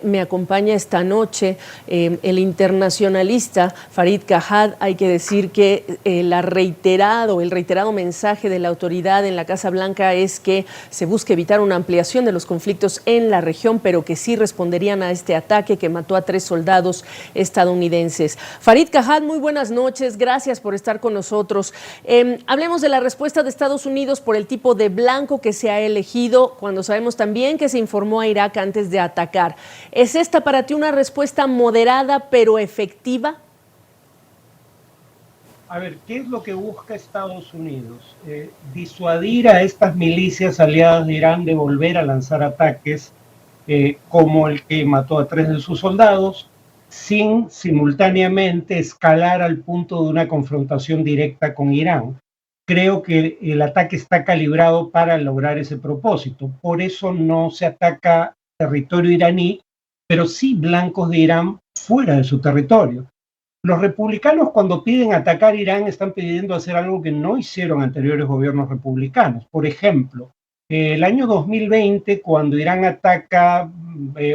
Me acompaña esta noche el internacionalista Fareed Zakaria. Hay que decir que el reiterado mensaje de la autoridad en la Casa Blanca es que se busque evitar una ampliación de los conflictos en la región, pero que sí responderían a este ataque que mató a 3 soldados estadounidenses. Fareed Zakaria, muy buenas noches, gracias por estar con nosotros. Hablemos de la respuesta de Estados Unidos por el tipo de blanco que se ha elegido, cuando sabemos también que se informó a Irak antes de atacar. ¿Es esta para ti una respuesta moderada pero efectiva? A ver, ¿qué es lo que busca Estados Unidos? Disuadir a estas milicias aliadas de Irán de volver a lanzar ataques como el que mató a 3 de sus soldados, sin simultáneamente escalar al punto de una confrontación directa con Irán. Creo que el ataque está calibrado para lograr ese propósito. Por eso no se ataca territorio iraní, pero sí blancos de Irán fuera de su territorio. Los republicanos, cuando piden atacar Irán, están pidiendo hacer algo que no hicieron anteriores gobiernos republicanos. Por ejemplo, el año 2020, cuando Irán ataca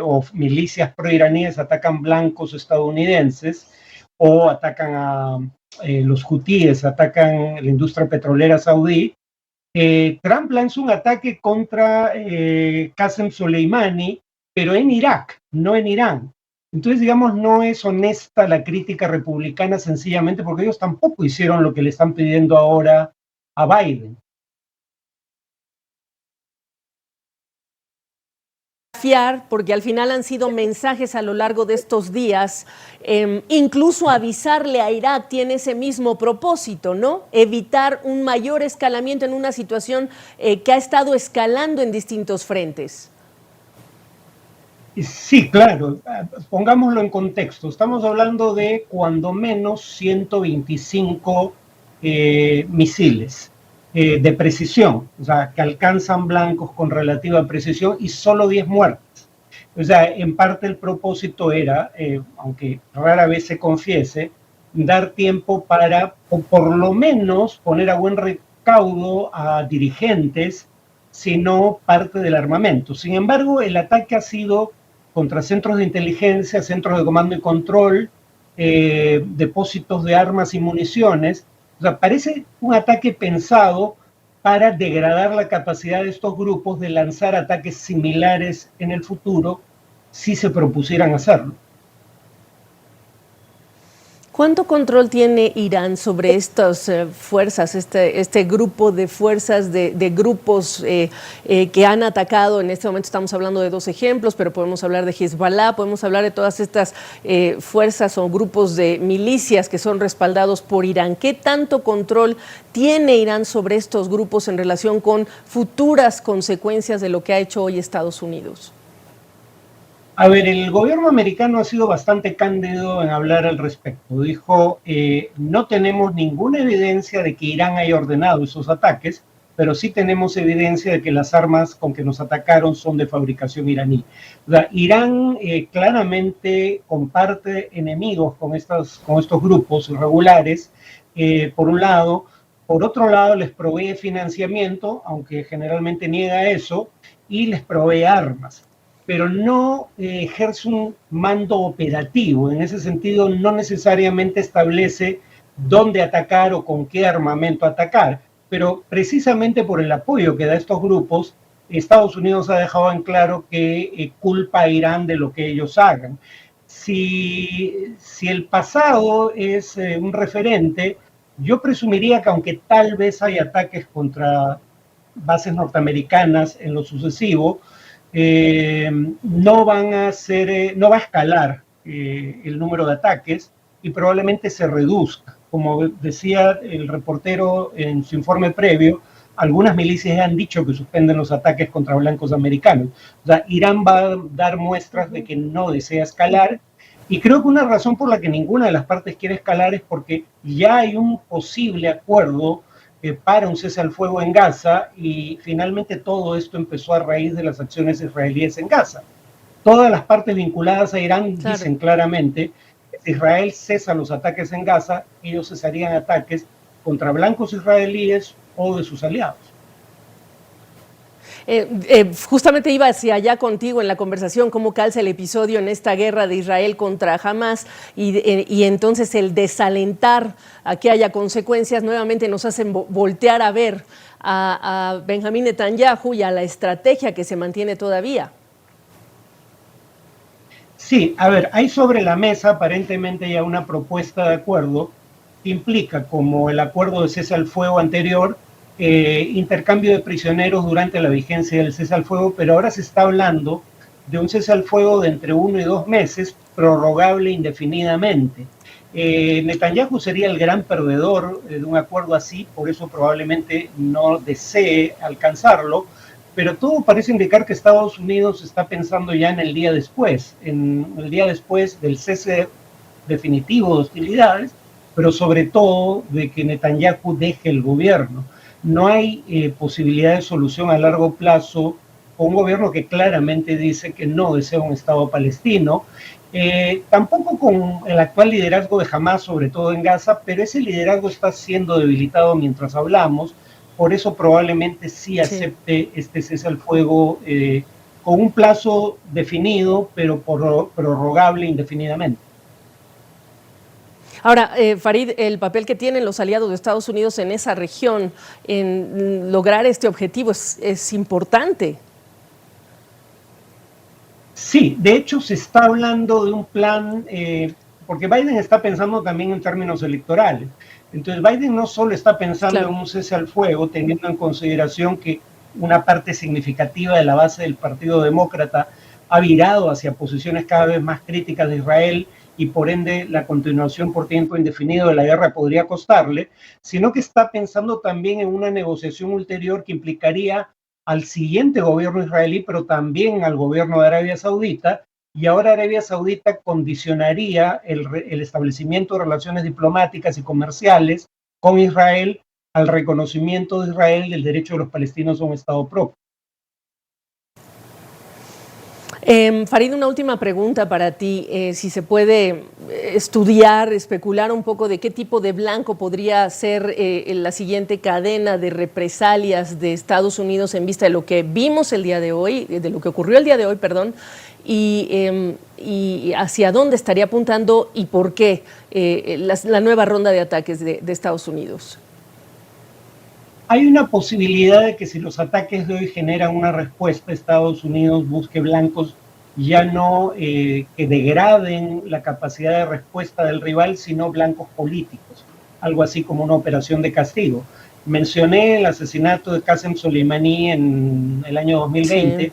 o milicias proiraníes atacan blancos estadounidenses o atacan a los hutíes, atacan la industria petrolera saudí, Trump lanza un ataque contra Qasem Soleimani, pero en Irak, no en Irán. Entonces, digamos, no es honesta la crítica republicana sencillamente porque ellos tampoco hicieron lo que le están pidiendo ahora a Biden. Porque al final han sido mensajes a lo largo de estos días, incluso avisarle a Irak tiene ese mismo propósito, ¿no? Evitar un mayor escalamiento en una situación que ha estado escalando en distintos frentes. Sí, claro, pongámoslo en contexto. Estamos hablando de cuando menos 125 misiles de precisión, o sea, que alcanzan blancos con relativa precisión y solo 10 muertes. O sea, en parte el propósito era, aunque rara vez se confiese, dar tiempo para, o por lo menos, poner a buen recaudo a dirigentes, sino parte del armamento. Sin embargo, el ataque ha sido contra centros de inteligencia, centros de comando y control, depósitos de armas y municiones. O sea, parece un ataque pensado para degradar la capacidad de estos grupos de lanzar ataques similares en el futuro si se propusieran hacerlo. ¿Cuánto control tiene Irán sobre estas fuerzas, este grupo de fuerzas, de grupos que han atacado? En este momento estamos hablando de 2 ejemplos, pero podemos hablar de Hezbollah, podemos hablar de todas estas fuerzas o grupos de milicias que son respaldados por Irán. ¿Qué tanto control tiene Irán sobre estos grupos en relación con futuras consecuencias de lo que ha hecho hoy Estados Unidos? A ver, el gobierno americano ha sido bastante cándido en hablar al respecto. Dijo, no tenemos ninguna evidencia de que Irán haya ordenado esos ataques, pero sí tenemos evidencia de que las armas con que nos atacaron son de fabricación iraní. O sea, Irán claramente comparte enemigos con estos grupos irregulares, por un lado. Por otro lado, les provee financiamiento, aunque generalmente niega eso, y les provee armas, pero no ejerce un mando operativo. En ese sentido, no necesariamente establece dónde atacar o con qué armamento atacar, pero precisamente por el apoyo que da a estos grupos, Estados Unidos ha dejado en claro que culpa a Irán de lo que ellos hagan. Si el pasado es un referente, yo presumiría que aunque tal vez hay ataques contra bases norteamericanas en lo sucesivo, no va a escalar el número de ataques y probablemente se reduzca. Como decía el reportero en su informe previo, algunas milicias han dicho que suspenden los ataques contra blancos americanos. O sea, Irán va a dar muestras de que no desea escalar, y creo que una razón por la que ninguna de las partes quiere escalar es porque ya hay un posible acuerdo para un cese al fuego en Gaza, y finalmente todo esto empezó a raíz de las acciones israelíes en Gaza. Todas las partes vinculadas a Irán dicen claramente que si Israel cesa los ataques en Gaza, ellos cesarían ataques contra blancos israelíes o de sus aliados. Justamente iba hacia allá contigo en la conversación, cómo calza el episodio en esta guerra de Israel contra Hamás y entonces el desalentar a que haya consecuencias nuevamente nos hacen voltear a ver a Benjamín Netanyahu y a la estrategia que se mantiene todavía. Sí, a ver, hay sobre la mesa aparentemente ya una propuesta de acuerdo que implica, como el acuerdo de cese al fuego anterior, intercambio de prisioneros durante la vigencia del cese al fuego, pero ahora se está hablando de un cese al fuego de entre 1 y 2 meses, prorrogable indefinidamente. Netanyahu sería el gran perdedor de un acuerdo así, por eso probablemente no desee alcanzarlo, pero todo parece indicar que Estados Unidos está pensando ya en el día después del cese definitivo de hostilidades, pero sobre todo de que Netanyahu deje el gobierno. No hay posibilidad de solución a largo plazo con un gobierno que claramente dice que no desea un Estado palestino, tampoco con el actual liderazgo de Hamás, sobre todo en Gaza, pero ese liderazgo está siendo debilitado mientras hablamos. Por eso probablemente sí acepte este cese al fuego con un plazo definido, pero prorrogable indefinidamente. Ahora, Farid, el papel que tienen los aliados de Estados Unidos en esa región en lograr este objetivo es importante. Sí, de hecho se está hablando de un plan, porque Biden está pensando también en términos electorales. Entonces Biden no solo está pensando en un cese al fuego, teniendo en consideración que una parte significativa de la base del Partido Demócrata ha virado hacia posiciones cada vez más críticas de Israel y por ende la continuación por tiempo indefinido de la guerra podría costarle, sino que está pensando también en una negociación ulterior que implicaría al siguiente gobierno israelí, pero también al gobierno de Arabia Saudita, y ahora Arabia Saudita condicionaría el establecimiento de relaciones diplomáticas y comerciales con Israel al reconocimiento de Israel del derecho de los palestinos a un Estado propio. Farid, una última pregunta para ti. Si se puede estudiar, especular un poco de qué tipo de blanco podría ser la siguiente cadena de represalias de Estados Unidos en vista de lo que vimos el día de hoy, de lo que ocurrió el día de hoy, perdón, y hacia dónde estaría apuntando y por qué la nueva ronda de ataques de Estados Unidos. Hay una posibilidad de que si los ataques de hoy generan una respuesta, Estados Unidos busque blancos ya no que degraden la capacidad de respuesta del rival, sino blancos políticos, algo así como una operación de castigo. Mencioné el asesinato de Qasem Soleimani en el año 2020.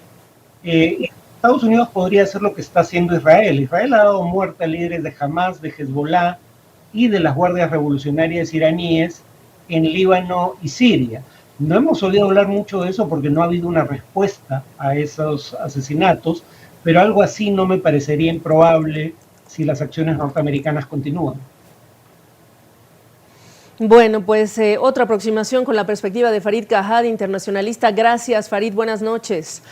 Sí. Estados Unidos podría hacer lo que está haciendo Israel. Israel ha dado muerte a líderes de Hamás, de Hezbollah y de las guardias revolucionarias iraníes en Líbano y Siria. No hemos oído hablar mucho de eso porque no ha habido una respuesta a esos asesinatos, pero algo así no me parecería improbable si las acciones norteamericanas continúan. Bueno, pues otra aproximación con la perspectiva de Farid Kajad, internacionalista. Gracias, Farid, buenas noches.